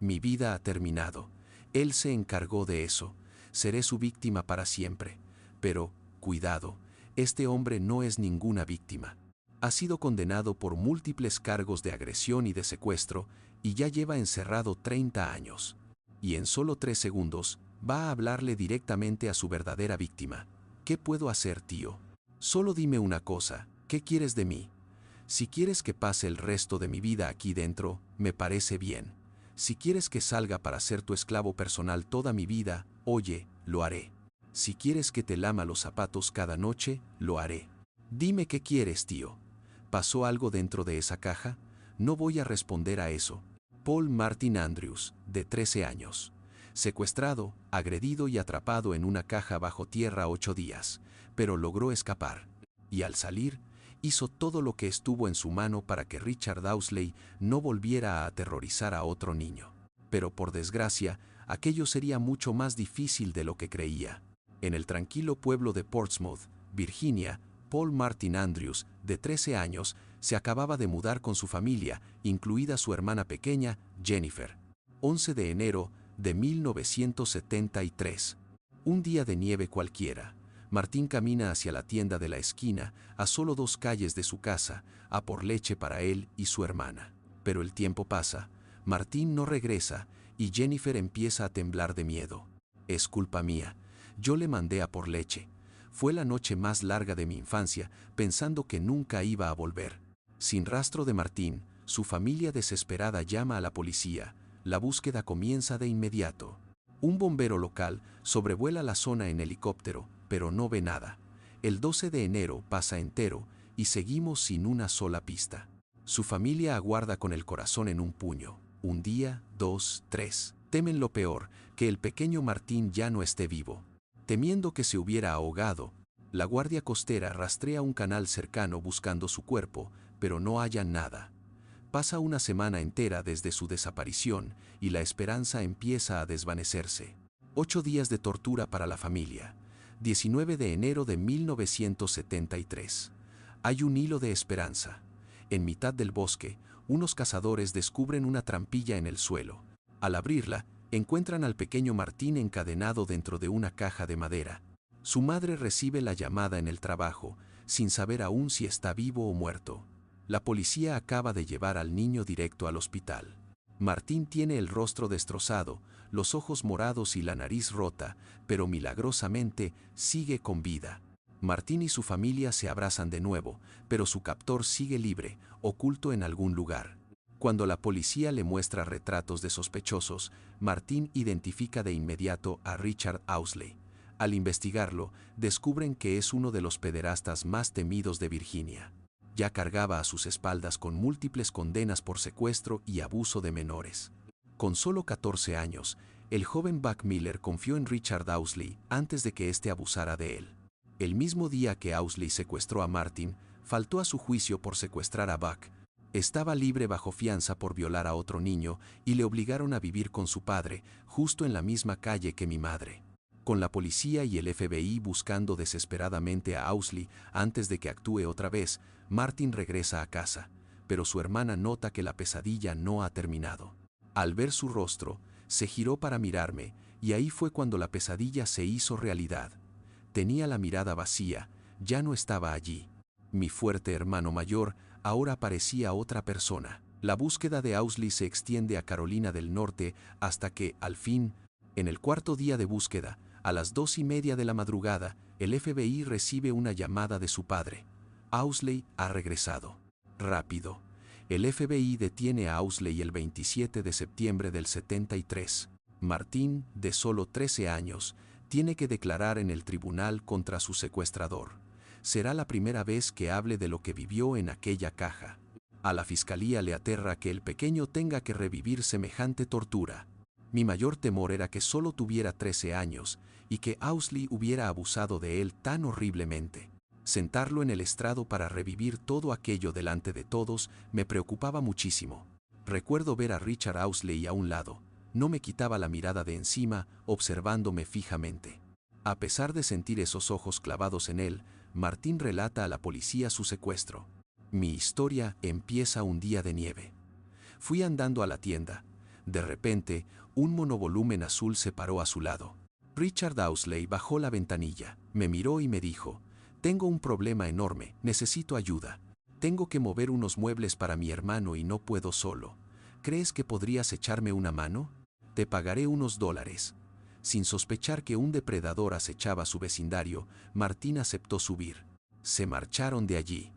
Mi vida ha terminado. Él se encargó de eso. Seré su víctima para siempre. Pero, cuidado, este hombre no es ninguna víctima. Ha sido condenado por múltiples cargos de agresión y de secuestro y ya lleva encerrado 30 años. Y en solo 3 segundos, va a hablarle directamente a su verdadera víctima. ¿Qué puedo hacer, tío? Solo dime una cosa, ¿qué quieres de mí? Si quieres que pase el resto de mi vida aquí dentro, me parece bien. Si quieres que salga para ser tu esclavo personal toda mi vida, oye, lo haré. Si quieres que te lama los zapatos cada noche, lo haré. Dime qué quieres, tío. ¿Pasó algo dentro de esa caja? No voy a responder a eso. Paul Martin Andrews, de 13 años. Secuestrado, agredido y atrapado en una caja bajo tierra 8 días, pero logró escapar. Y al salir, hizo todo lo que estuvo en su mano para que Richard Owsley no volviera a aterrorizar a otro niño. Pero por desgracia, aquello sería mucho más difícil de lo que creía. En el tranquilo pueblo de Portsmouth, Virginia, Paul Martin Andrews, de 13 años, se acababa de mudar con su familia, incluida su hermana pequeña, Jennifer. 11 de enero de 1973. Un día de nieve cualquiera. Martín camina hacia la tienda de la esquina, a solo 2 calles de su casa, a por leche para él y su hermana. Pero el tiempo pasa, Martín no regresa y Jennifer empieza a temblar de miedo. Es culpa mía. Yo le mandé a por leche. Fue la noche más larga de mi infancia, pensando que nunca iba a volver. Sin rastro de Martín, su familia desesperada llama a la policía. La búsqueda comienza de inmediato. Un bombero local sobrevuela la zona en helicóptero, pero no ve nada. El 12 de enero pasa entero y seguimos sin una sola pista. Su familia aguarda con el corazón en un puño. Un día, 2, 3. Temen lo peor, que el pequeño Martín ya no esté vivo. Temiendo que se hubiera ahogado, la Guardia Costera rastrea un canal cercano buscando su cuerpo, pero no hallan nada. Pasa una semana entera desde su desaparición y la esperanza empieza a desvanecerse. 8 días de tortura para la familia. 19 de enero de 1973. Hay un hilo de esperanza. En mitad del bosque, unos cazadores descubren una trampilla en el suelo. Al abrirla, encuentran al pequeño Martín encadenado dentro de una caja de madera. Su madre recibe la llamada en el trabajo, sin saber aún si está vivo o muerto. La policía acaba de llevar al niño directo al hospital. Martín tiene el rostro destrozado, los ojos morados y la nariz rota, pero milagrosamente sigue con vida. Martín y su familia se abrazan de nuevo, pero su captor sigue libre, oculto en algún lugar. Cuando la policía le muestra retratos de sospechosos, Martín identifica de inmediato a Richard Owsley. Al investigarlo, descubren que es uno de los pederastas más temidos de Virginia. Ya cargaba a sus espaldas con múltiples condenas por secuestro y abuso de menores. Con solo 14 años, el joven Buck Miller confió en Richard Owsley antes de que éste abusara de él. El mismo día que Owsley secuestró a Martin, faltó a su juicio por secuestrar a Buck. Estaba libre bajo fianza por violar a otro niño y le obligaron a vivir con su padre, justo en la misma calle que mi madre. Con la policía y el FBI buscando desesperadamente a Owsley antes de que actúe otra vez, Martin regresa a casa, pero su hermana nota que la pesadilla no ha terminado. Al ver su rostro, se giró para mirarme, y ahí fue cuando la pesadilla se hizo realidad. Tenía la mirada vacía, ya no estaba allí. Mi fuerte hermano mayor ahora parecía otra persona. La búsqueda de Owsley se extiende a Carolina del Norte hasta que, al fin, en el 4.º día de búsqueda, a las 2:30 de la madrugada, el FBI recibe una llamada de su padre. Owsley ha regresado. Rápido. El FBI detiene a Owsley el 27 de septiembre del 73. Martín, de solo 13 años, tiene que declarar en el tribunal contra su secuestrador. Será la primera vez que hable de lo que vivió en aquella caja. A la fiscalía le aterra que el pequeño tenga que revivir semejante tortura. Mi mayor temor era que solo tuviera 13 años y que Owsley hubiera abusado de él tan horriblemente. Sentarlo en el estrado para revivir todo aquello delante de todos me preocupaba muchísimo. Recuerdo ver a Richard Owsley a un lado. No me quitaba la mirada de encima, observándome fijamente. A pesar de sentir esos ojos clavados en él, Martín relata a la policía su secuestro. Mi historia empieza un día de nieve. Fui andando a la tienda. De repente, un monovolumen azul se paró a su lado. Richard Owsley bajó la ventanilla, me miró y me dijo: «Tengo un problema enorme, necesito ayuda. Tengo que mover unos muebles para mi hermano y no puedo solo. ¿Crees que podrías echarme una mano? Te pagaré unos $. Sin sospechar que un depredador acechaba su vecindario, Martín aceptó subir. Se marcharon de allí.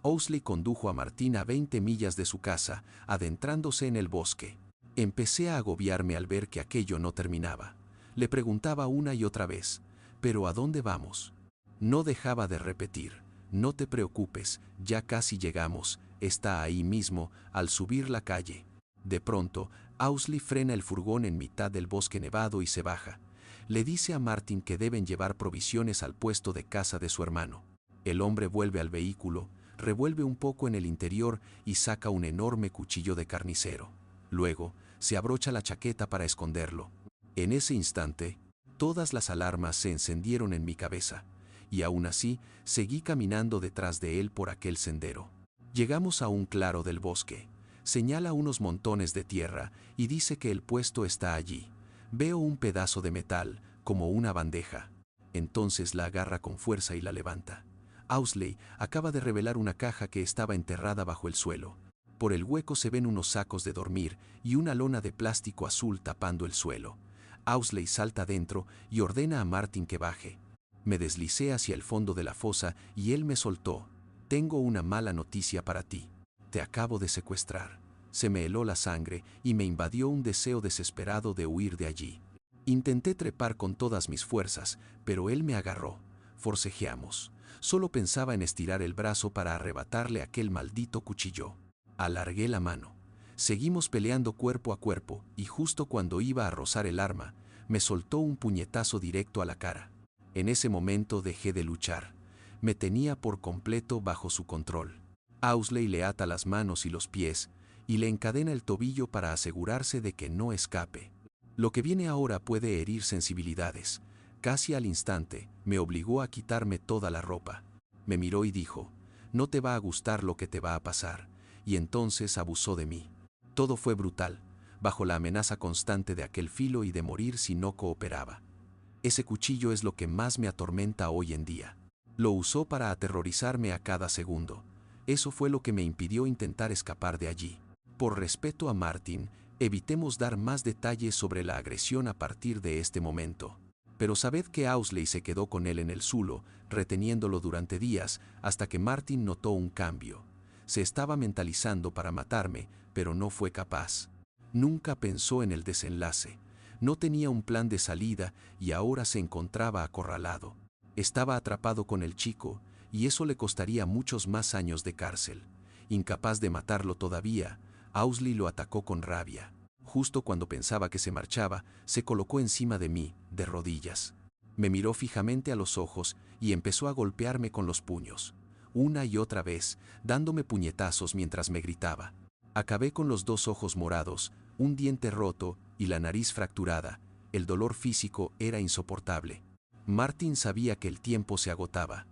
Owsley condujo a Martín a 20 millas de su casa, adentrándose en el bosque. Empecé a agobiarme al ver que aquello no terminaba. Le preguntaba una y otra vez: «¿Pero a dónde vamos?». No dejaba de repetir: «No te preocupes, ya casi llegamos, está ahí mismo, al subir la calle». De pronto, Owsley frena el furgón en mitad del bosque nevado y se baja. Le dice a Martin que deben llevar provisiones al puesto de caza de su hermano. El hombre vuelve al vehículo, revuelve un poco en el interior y saca un enorme cuchillo de carnicero. Luego, se abrocha la chaqueta para esconderlo. En ese instante, todas las alarmas se encendieron en mi cabeza, y aún así, seguí caminando detrás de él por aquel sendero. Llegamos a un claro del bosque. Señala unos montones de tierra y dice que el puesto está allí. Veo un pedazo de metal, como una bandeja. Entonces la agarra con fuerza y la levanta. Owsley acaba de revelar una caja que estaba enterrada bajo el suelo. Por el hueco se ven unos sacos de dormir y una lona de plástico azul tapando el suelo. Owsley salta dentro y ordena a Martin que baje. Me deslicé hacia el fondo de la fosa y él me soltó. «Tengo una mala noticia para ti. Te acabo de secuestrar». Se me heló la sangre y me invadió un deseo desesperado de huir de allí. Intenté trepar con todas mis fuerzas, pero él me agarró. Forcejeamos. Solo pensaba en estirar el brazo para arrebatarle aquel maldito cuchillo. Alargué la mano. Seguimos peleando cuerpo a cuerpo, y justo cuando iba a rozar el arma, me soltó un puñetazo directo a la cara. En ese momento dejé de luchar. Me tenía por completo bajo su control. Owsley le ata las manos y los pies, y le encadena el tobillo para asegurarse de que no escape. Lo que viene ahora puede herir sensibilidades. Casi al instante, me obligó a quitarme toda la ropa. Me miró y dijo: «No te va a gustar lo que te va a pasar», y entonces abusó de mí. Todo fue brutal, bajo la amenaza constante de aquel filo y de morir si no cooperaba. Ese cuchillo es lo que más me atormenta hoy en día. Lo usó para aterrorizarme a cada segundo. Eso fue lo que me impidió intentar escapar de allí. Por respeto a Martin, evitemos dar más detalles sobre la agresión a partir de este momento. Pero sabed que Owsley se quedó con él en el zulo, reteniéndolo durante días, hasta que Martin notó un cambio. Se estaba mentalizando para matarme, pero no fue capaz. Nunca pensó en el desenlace. No tenía un plan de salida y ahora se encontraba acorralado. Estaba atrapado con el chico, y eso le costaría muchos más años de cárcel. Incapaz de matarlo todavía, Owsley lo atacó con rabia. Justo cuando pensaba que se marchaba, se colocó encima de mí, de rodillas. Me miró fijamente a los ojos y empezó a golpearme con los puños. Una y otra vez, dándome puñetazos mientras me gritaba. Acabé con los 2 ojos morados, un diente roto y la nariz fracturada. El dolor físico era insoportable. Martin sabía que el tiempo se agotaba.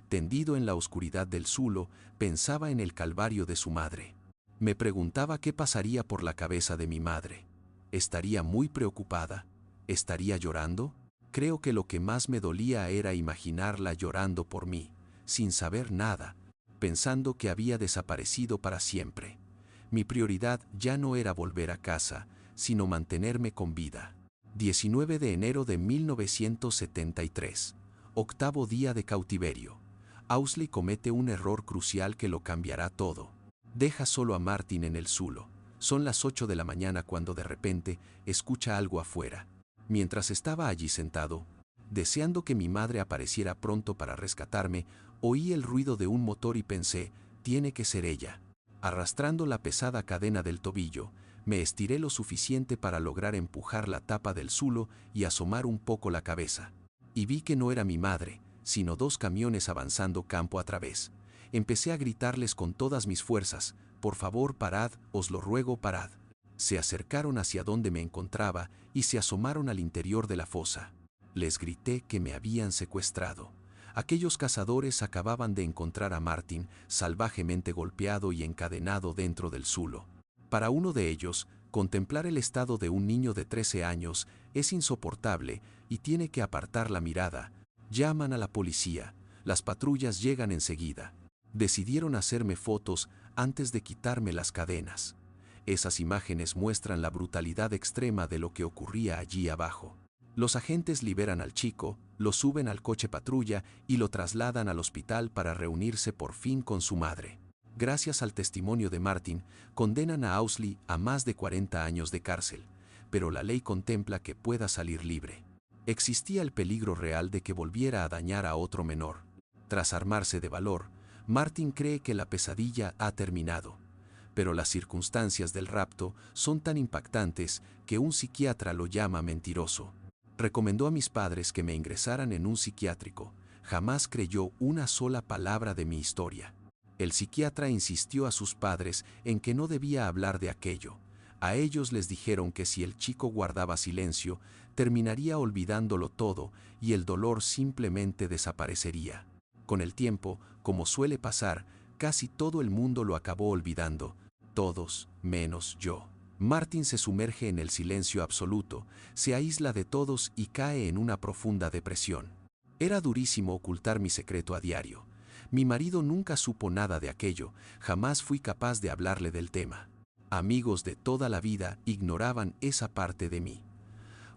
Tendido en la oscuridad del zulo, pensaba en el calvario de su madre. Me preguntaba qué pasaría por la cabeza de mi madre. ¿Estaría muy preocupada? ¿Estaría llorando? Creo que lo que más me dolía era imaginarla llorando por mí, sin saber nada, pensando que había desaparecido para siempre. Mi prioridad ya no era volver a casa, sino mantenerme con vida. 19 de enero de 1973. Octavo día de cautiverio. Owsley comete un error crucial que lo cambiará todo. Deja solo a Martin en el zulo. Son las 8 de la mañana cuando de repente escucha algo afuera. Mientras estaba allí sentado, deseando que mi madre apareciera pronto para rescatarme, oí el ruido de un motor y pensé: tiene que ser ella. Arrastrando la pesada cadena del tobillo, me estiré lo suficiente para lograr empujar la tapa del zulo y asomar un poco la cabeza. Y vi que no era mi madre, sino 2 camiones avanzando campo a través. Empecé a gritarles con todas mis fuerzas: «Por favor, parad, os lo ruego, parad». Se acercaron hacia donde me encontraba y se asomaron al interior de la fosa. Les grité que me habían secuestrado. Aquellos cazadores acababan de encontrar a Martin salvajemente golpeado y encadenado dentro del zulo. Para uno de ellos, Contemplar el estado de un niño de 13 años es insoportable y tiene que apartar la mirada. Llaman a la policía. Las patrullas llegan enseguida. Decidieron hacerme fotos antes de quitarme las cadenas. Esas imágenes muestran la brutalidad extrema de lo que ocurría allí abajo. Los agentes liberan al chico, lo suben al coche patrulla y lo trasladan al hospital para reunirse por fin con su madre. Gracias al testimonio de Martin, condenan a Owsley a más de 40 años de cárcel, pero la ley contempla que pueda salir libre. Existía el peligro real de que volviera a dañar a otro menor. Tras armarse de valor, Martin cree que la pesadilla ha terminado. Pero las circunstancias del rapto son tan impactantes que un psiquiatra lo llama mentiroso. Recomendó a mis padres que me ingresaran en un psiquiátrico. Jamás creyó una sola palabra de mi historia. El psiquiatra insistió a sus padres en que no debía hablar de aquello. A ellos les dijeron que si el chico guardaba silencio, terminaría olvidándolo todo y el dolor simplemente desaparecería. Con el tiempo, como suele pasar, casi todo el mundo lo acabó olvidando, todos, menos yo. Martin se sumerge en el silencio absoluto, se aísla de todos y cae en una profunda depresión. Era durísimo ocultar mi secreto a diario. Mi marido nunca supo nada de aquello, jamás fui capaz de hablarle del tema. Amigos de toda la vida ignoraban esa parte de mí.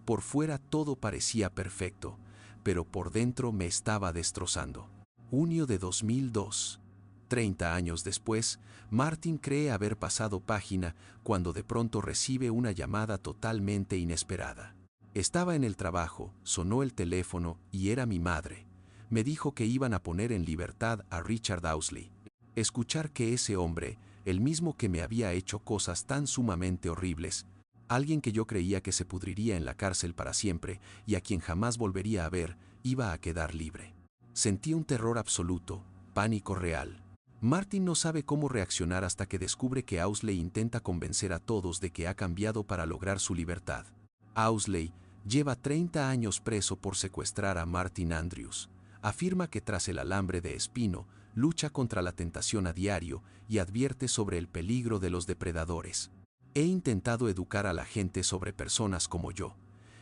Por fuera todo parecía perfecto, pero por dentro me estaba destrozando. Junio de 2002. 30 años después, Martin cree haber pasado página cuando de pronto recibe una llamada totalmente inesperada. Estaba en el trabajo, sonó el teléfono y era mi madre. Me dijo que iban a poner en libertad a Richard Owsley. Escuchar que ese hombre, el mismo que me había hecho cosas tan sumamente horribles, alguien que yo creía que se pudriría en la cárcel para siempre y a quien jamás volvería a ver, iba a quedar libre. Sentí un terror absoluto, pánico real. Martin no sabe cómo reaccionar hasta que descubre que Owsley intenta convencer a todos de que ha cambiado para lograr su libertad. Owsley lleva 30 años preso por secuestrar a Martin Andrews. Afirma que tras el alambre de espino, lucha contra la tentación a diario y advierte sobre el peligro de los depredadores. He intentado educar a la gente sobre personas como yo.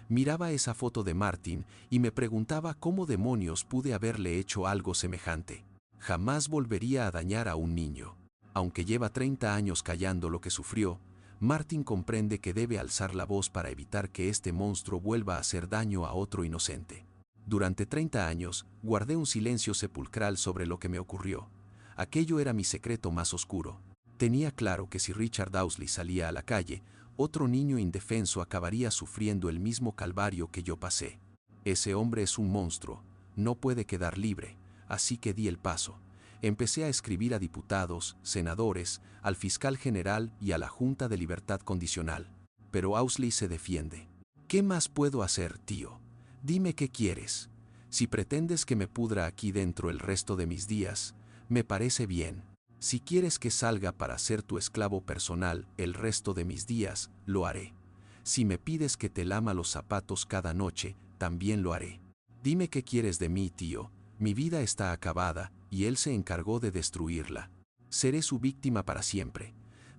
Miraba esa foto de Martin y me preguntaba cómo demonios pude haberle hecho algo semejante. Jamás volvería a dañar a un niño. Aunque lleva 30 años callando lo que sufrió, Martin comprende que debe alzar la voz para evitar que este monstruo vuelva a hacer daño a otro inocente. Durante 30 años, guardé un silencio sepulcral sobre lo que me ocurrió. Aquello era mi secreto más oscuro. Tenía claro que si Richard Owsley salía a la calle, otro niño indefenso acabaría sufriendo el mismo calvario que yo pasé. Ese hombre es un monstruo, no puede quedar libre, así que di el paso. Empecé a escribir a diputados, senadores, al fiscal general y a la Junta de Libertad Condicional. Pero Owsley se defiende. ¿Qué más puedo hacer, tío? Dime qué quieres. Si pretendes que me pudra aquí dentro el resto de mis días, me parece bien. Si quieres que salga para ser tu esclavo personal el resto de mis días, lo haré. Si me pides que te lama los zapatos cada noche, también lo haré. Dime qué quieres de mí, tío. Mi vida está acabada, y él se encargó de destruirla. Seré su víctima para siempre.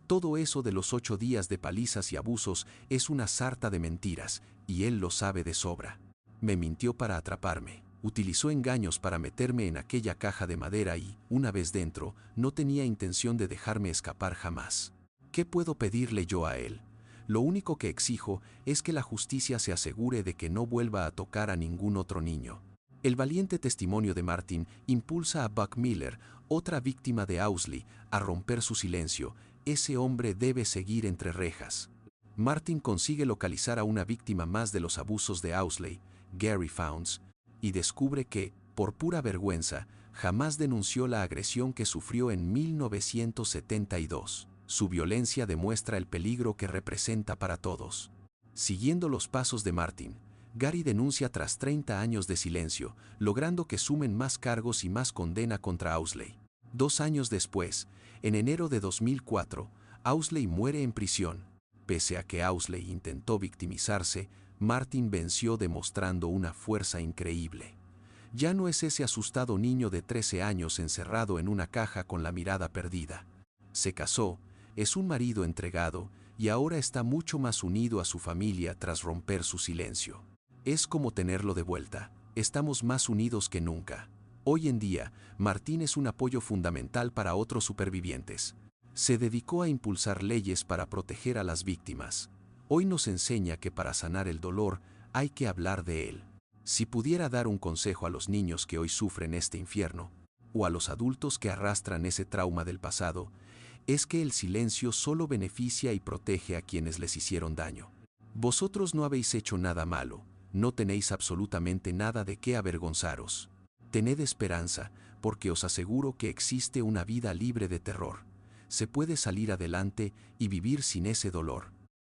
Todo eso de los 8 días de palizas y abusos es una sarta de mentiras, y él lo sabe de sobra. Me mintió para atraparme. Utilizó engaños para meterme en aquella caja de madera y, una vez dentro, no tenía intención de dejarme escapar jamás. ¿Qué puedo pedirle yo a él? Lo único que exijo es que la justicia se asegure de que no vuelva a tocar a ningún otro niño. El valiente testimonio de Martin impulsa a Buck Miller, otra víctima de Owsley, a romper su silencio. Ese hombre debe seguir entre rejas. Martin consigue localizar a una víctima más de los abusos de Owsley, Gary Founds, y descubre que, por pura vergüenza, jamás denunció la agresión que sufrió en 1972. Su violencia demuestra el peligro que representa para todos. Siguiendo los pasos de Martin, Gary denuncia tras 30 años de silencio, logrando que sumen más cargos y más condena contra Owsley. 2 años después, en enero de 2004, Owsley muere en prisión. Pese a que Owsley intentó victimizarse, Martin venció demostrando una fuerza increíble. Ya no es ese asustado niño de 13 años encerrado en una caja con la mirada perdida. Se casó, es un marido entregado y ahora está mucho más unido a su familia tras romper su silencio. Es como tenerlo de vuelta, estamos más unidos que nunca. Hoy en día, Martín es un apoyo fundamental para otros supervivientes. Se dedicó a impulsar leyes para proteger a las víctimas. Hoy nos enseña que para sanar el dolor hay que hablar de él. Si pudiera dar un consejo a los niños que hoy sufren este infierno, o a los adultos que arrastran ese trauma del pasado, es que el silencio solo beneficia y protege a quienes les hicieron daño. Vosotros no habéis hecho nada malo, no tenéis absolutamente nada de qué avergonzaros. Tened esperanza, porque os aseguro que existe una vida libre de terror. Se puede salir adelante y vivir sin ese dolor.